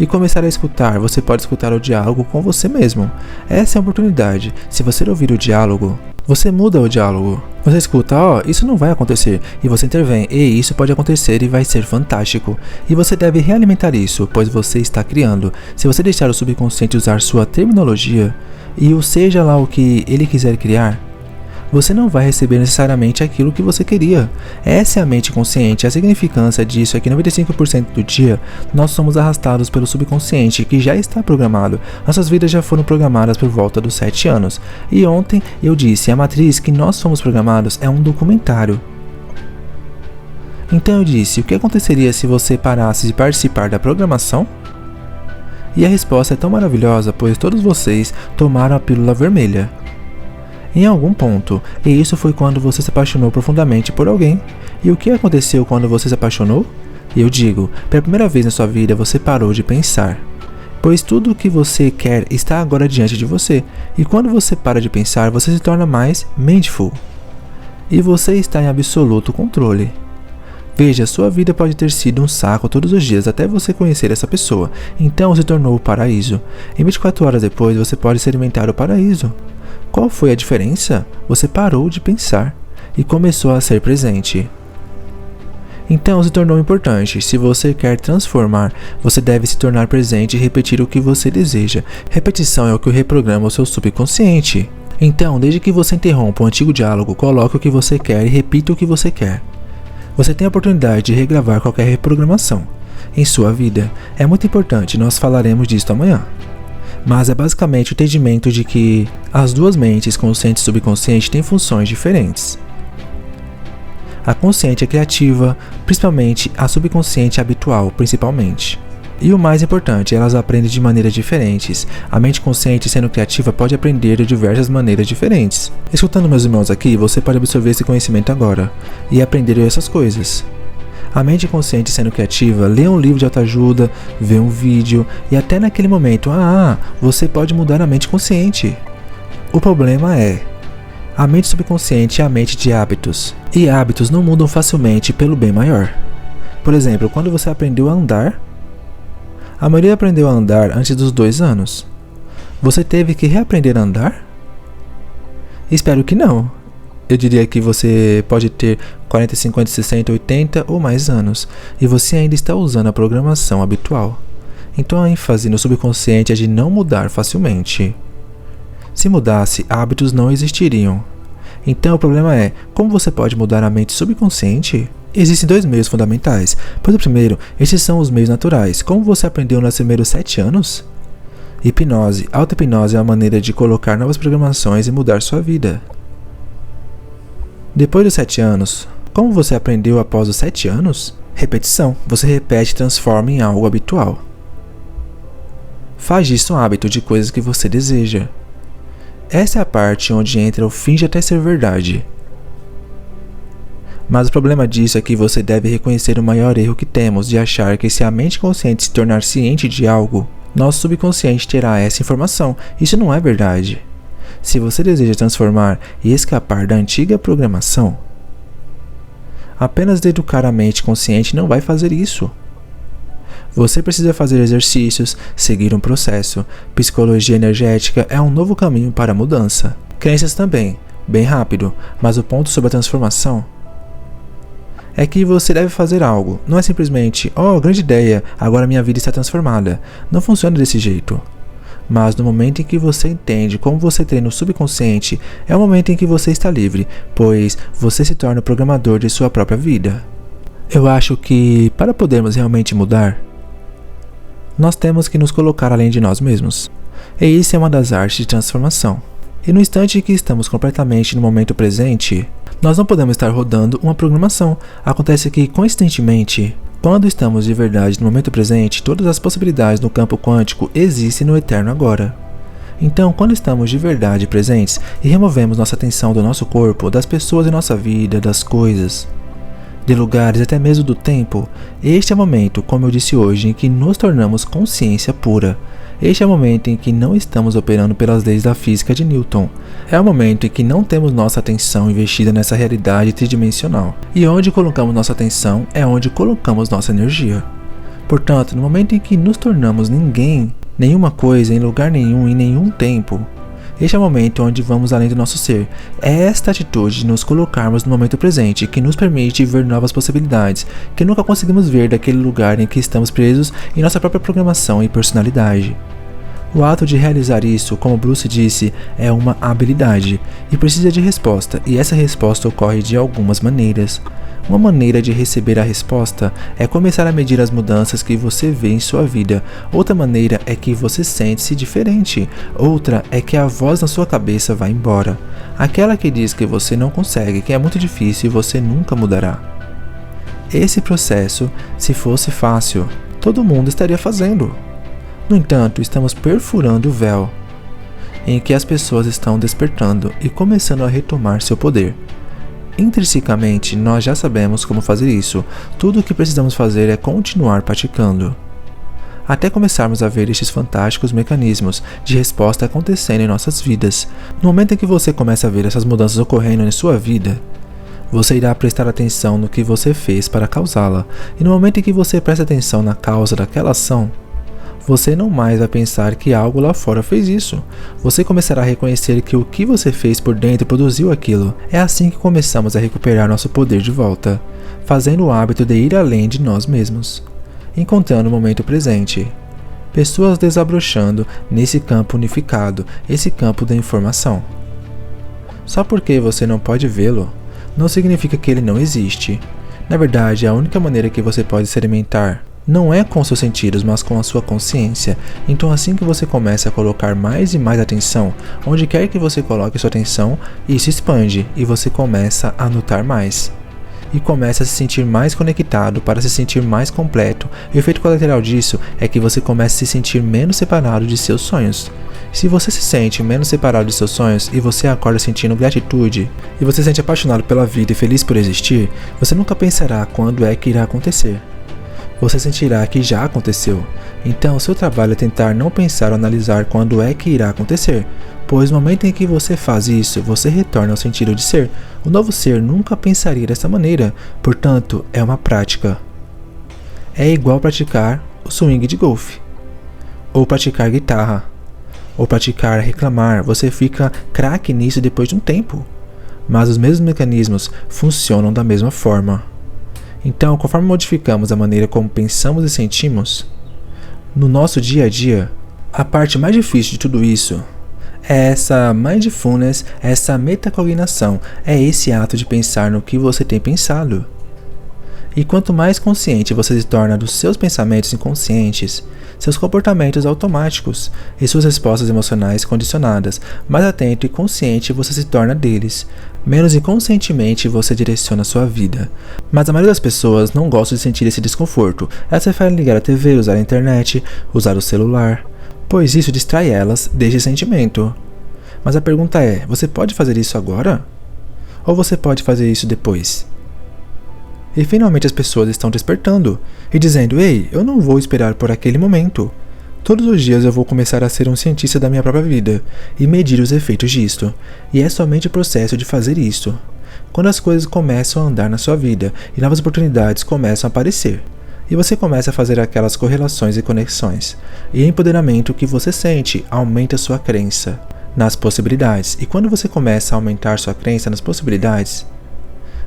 e começar a escutar, você pode escutar o diálogo com você mesmo. Essa é a oportunidade. Se você ouvir o diálogo, você muda o diálogo. Você escuta: isso não vai acontecer, e você intervém: isso pode acontecer e vai ser fantástico. E você deve realimentar isso, pois você está criando. Se você deixar o subconsciente usar sua terminologia, e o seja lá o que ele quiser criar, você não vai receber necessariamente aquilo que você queria. Essa é a mente consciente. A significância disso é que 95% do dia nós somos arrastados pelo subconsciente, que já está programado. Nossas vidas já foram programadas por volta dos 7 anos. E ontem eu disse: a matriz que nós fomos programados é um documentário. Então eu disse: o que aconteceria se você parasse de participar da programação? E a resposta é tão maravilhosa, pois todos vocês tomaram a pílula vermelha em algum ponto, e isso foi quando você se apaixonou profundamente por alguém. E o que aconteceu quando você se apaixonou? Eu digo, pela primeira vez na sua vida você parou de pensar, pois tudo o que você quer está agora diante de você, e quando você para de pensar, você se torna mais mindful, e você está em absoluto controle. Veja, sua vida pode ter sido um saco todos os dias até você conhecer essa pessoa, então se tornou o paraíso. Em 24 horas depois você pode experimentar o paraíso. Qual foi a diferença? Você parou de pensar e começou a ser presente. Então se tornou importante. Se você quer transformar, você deve se tornar presente e repetir o que você deseja. Repetição é o que reprograma o seu subconsciente. Então, desde que você interrompa o antigo diálogo, coloque o que você quer e repita o que você quer. Você tem a oportunidade de regravar qualquer reprogramação em sua vida. É muito importante, nós falaremos disso amanhã. Mas é basicamente o entendimento de que as duas mentes, consciente e subconsciente, têm funções diferentes. A consciente é criativa, principalmente a subconsciente é habitual, principalmente. E o mais importante, elas aprendem de maneiras diferentes. A mente consciente, sendo criativa, pode aprender de diversas maneiras diferentes. Escutando meus irmãos aqui, você pode absorver esse conhecimento agora e aprender essas coisas. A mente consciente, sendo criativa, lê um livro de autoajuda, vê um vídeo, e até naquele momento, você pode mudar a mente consciente. O problema é, a mente subconsciente é a mente de hábitos, e hábitos não mudam facilmente pelo bem maior. Por exemplo, quando você aprendeu a andar, a maioria aprendeu a andar antes dos 2 anos. Você teve que reaprender a andar? Espero que não. Eu diria que você pode ter 40, 50, 60, 80 ou mais anos, e você ainda está usando a programação habitual. Então a ênfase no subconsciente é de não mudar facilmente. Se mudasse, hábitos não existiriam. Então o problema é, como você pode mudar a mente subconsciente? Existem 2 meios fundamentais. Pois o primeiro, esses são os meios naturais. Como você aprendeu nos primeiros 7 anos? Hipnose. Auto-hipnose é uma maneira de colocar novas programações e mudar sua vida. Depois dos 7 anos, como você aprendeu após os 7 anos? Repetição. Você repete e transforma em algo habitual. Faz disso um hábito de coisas que você deseja. Essa é a parte onde entra o finge até ser verdade. Mas o problema disso é que você deve reconhecer o maior erro que temos de achar que se a mente consciente se tornar ciente de algo, nosso subconsciente terá essa informação. Isso não é verdade. Se você deseja transformar e escapar da antiga programação, apenas educar a mente consciente não vai fazer isso. Você precisa fazer exercícios, seguir um processo. Psicologia energética é um novo caminho para a mudança. Crenças também, bem rápido, mas o ponto sobre a transformação é que você deve fazer algo. Não é simplesmente, grande ideia, agora minha vida está transformada. Não funciona desse jeito. Mas no momento em que você entende como você treina o subconsciente, é o momento em que você está livre, pois você se torna o programador de sua própria vida. Eu acho que, para podermos realmente mudar, Nós temos que nos colocar além de nós mesmos. E isso é uma das artes de transformação. E no instante em que estamos completamente no momento presente, nós não podemos estar rodando uma programação. Acontece que, coincidentemente, quando estamos de verdade no momento presente, todas as possibilidades no campo quântico existem no eterno agora. Então, quando estamos de verdade presentes e removemos nossa atenção do nosso corpo, das pessoas em nossa vida, das coisas, de lugares, até mesmo do tempo, este é o momento, como eu disse hoje, em que nos tornamos consciência pura. Este é o momento em que não estamos operando pelas leis da física de Newton. É o momento em que não temos nossa atenção investida nessa realidade tridimensional. E onde colocamos nossa atenção é onde colocamos nossa energia. Portanto, no momento em que nos tornamos ninguém, nenhuma coisa, em lugar nenhum, em nenhum tempo, este é o momento onde vamos além do nosso ser. É esta atitude de nos colocarmos no momento presente que nos permite ver novas possibilidades, que nunca conseguimos ver daquele lugar em que estamos presos em nossa própria programação e personalidade. O ato de realizar isso, como Bruce disse, é uma habilidade e precisa de resposta, e essa resposta ocorre de algumas maneiras. Uma maneira de receber a resposta é começar a medir as mudanças que você vê em sua vida. Outra maneira é que você sente-se diferente. Outra é que a voz na sua cabeça vai embora. Aquela que diz que você não consegue, que é muito difícil e você nunca mudará. Esse processo, se fosse fácil, todo mundo estaria fazendo. No entanto, estamos perfurando o véu em que as pessoas estão despertando e começando a retomar seu poder. Intrinsecamente, nós já sabemos como fazer isso. Tudo o que precisamos fazer é continuar praticando, até começarmos a ver estes fantásticos mecanismos de resposta acontecendo em nossas vidas. No momento em que você começa a ver essas mudanças ocorrendo em sua vida, você irá prestar atenção no que você fez para causá-la. E no momento em que você presta atenção na causa daquela ação, você não mais vai pensar que algo lá fora fez isso. Você começará a reconhecer que o que você fez por dentro produziu aquilo. É assim que começamos a recuperar nosso poder de volta, fazendo o hábito de ir além de nós mesmos, encontrando o momento presente. Pessoas desabrochando nesse campo unificado, esse campo da informação. Só porque você não pode vê-lo, não significa que ele não existe. Na verdade, a única maneira que você pode se alimentar não é com seus sentidos, mas com a sua consciência. Então, assim que você começa a colocar mais e mais atenção, onde quer que você coloque sua atenção, isso expande e você começa a notar mais. E começa a se sentir mais conectado para se sentir mais completo. E o efeito colateral disso é que você começa a se sentir menos separado de seus sonhos. Se você se sente menos separado de seus sonhos e você acorda sentindo gratitude, e você se sente apaixonado pela vida e feliz por existir, você nunca pensará quando é que irá acontecer. Você sentirá que já aconteceu. Então, seu trabalho é tentar não pensar ou analisar quando é que irá acontecer, pois no momento em que você faz isso, você retorna ao sentido de ser. O novo ser nunca pensaria dessa maneira, portanto, é uma prática. É igual praticar o swing de golfe, ou praticar guitarra, ou praticar reclamar. Você fica craque nisso depois de um tempo, mas os mesmos mecanismos funcionam da mesma forma. Então, conforme modificamos a maneira como pensamos e sentimos, no nosso dia a dia, a parte mais difícil de tudo isso é essa mindfulness, essa metacognição, é esse ato de pensar no que você tem pensado. E quanto mais consciente você se torna dos seus pensamentos inconscientes, seus comportamentos automáticos e suas respostas emocionais condicionadas, mais atento e consciente você se torna deles, menos inconscientemente você direciona sua vida. Mas a maioria das pessoas não gosta de sentir esse desconforto. Elas preferem ligar a TV, usar a internet, usar o celular, pois isso distrai elas deste sentimento. Mas a pergunta é, você pode fazer isso agora? Ou você pode fazer isso depois? E finalmente as pessoas estão despertando e dizendo, ei, eu não vou esperar por aquele momento. Todos os dias eu vou começar a ser um cientista da minha própria vida e medir os efeitos disto. E é somente o processo de fazer isso. Quando as coisas começam a andar na sua vida e novas oportunidades começam a aparecer. E você começa a fazer aquelas correlações e conexões. E o empoderamento que você sente aumenta sua crença nas possibilidades. E quando você começa a aumentar sua crença nas possibilidades,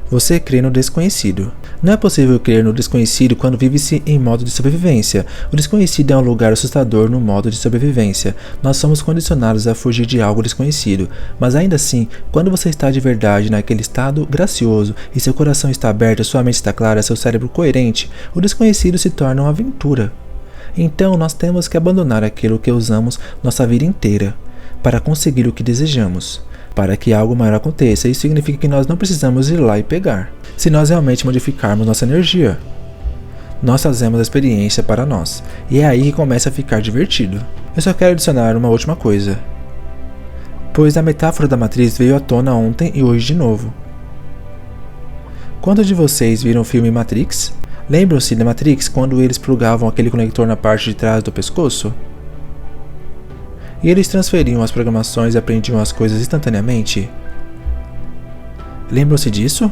você crê no desconhecido. Não é possível crer no desconhecido quando vive-se em modo de sobrevivência. O desconhecido é um lugar assustador no modo de sobrevivência. Nós somos condicionados a fugir de algo desconhecido. Mas ainda assim, quando você está de verdade naquele estado gracioso e seu coração está aberto, sua mente está clara, seu cérebro coerente, o desconhecido se torna uma aventura. Então nós temos que abandonar aquilo que usamos nossa vida inteira para conseguir o que desejamos. Para que algo maior aconteça, isso significa que nós não precisamos ir lá e pegar. Se nós realmente modificarmos nossa energia, nós fazemos a experiência para nós. E é aí que começa a ficar divertido. Eu só quero adicionar uma última coisa. Pois a metáfora da matriz veio à tona ontem e hoje de novo. Quantos de vocês viram o filme Matrix? Lembram-se da Matrix quando eles plugavam aquele conector na parte de trás do pescoço? E eles transferiam as programações e aprendiam as coisas instantaneamente? Lembram-se disso?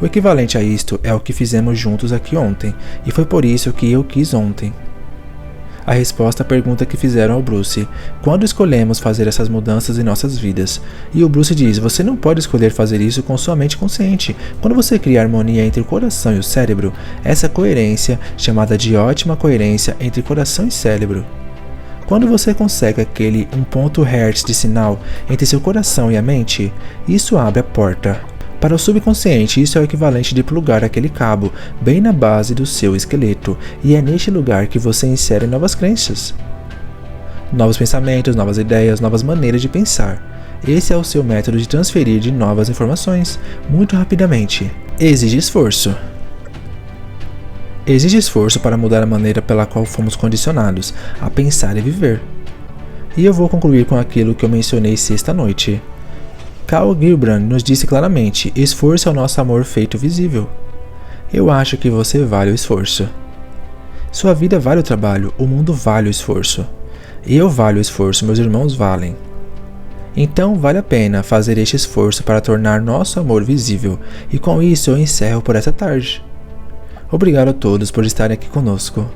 O equivalente a isto é o que fizemos juntos aqui ontem, e foi por isso que eu quis ontem. A resposta à pergunta que fizeram ao Bruce: quando escolhemos fazer essas mudanças em nossas vidas? E o Bruce diz: você não pode escolher fazer isso com sua mente consciente. Quando você cria harmonia entre o coração e o cérebro, essa coerência, chamada de ótima coerência entre coração e cérebro. Quando você consegue aquele 1 ponto Hz de sinal entre seu coração e a mente, isso abre a porta. Para o subconsciente, isso é o equivalente de plugar aquele cabo bem na base do seu esqueleto, e é neste lugar que você insere novas crenças, novos pensamentos, novas ideias, novas maneiras de pensar. Esse é o seu método de transferir de novas informações, muito rapidamente. Exige esforço. Exige esforço para mudar a maneira pela qual fomos condicionados a pensar e viver. E eu vou concluir com aquilo que eu mencionei sexta-noite. Carl Gilbrand nos disse claramente: esforço é o nosso amor feito visível. Eu acho que você vale o esforço. Sua vida vale o trabalho, o mundo vale o esforço. Eu valho o esforço, meus irmãos valem. Então vale a pena fazer este esforço para tornar nosso amor visível, e com isso eu encerro por essa tarde. Obrigado a todos por estarem aqui conosco.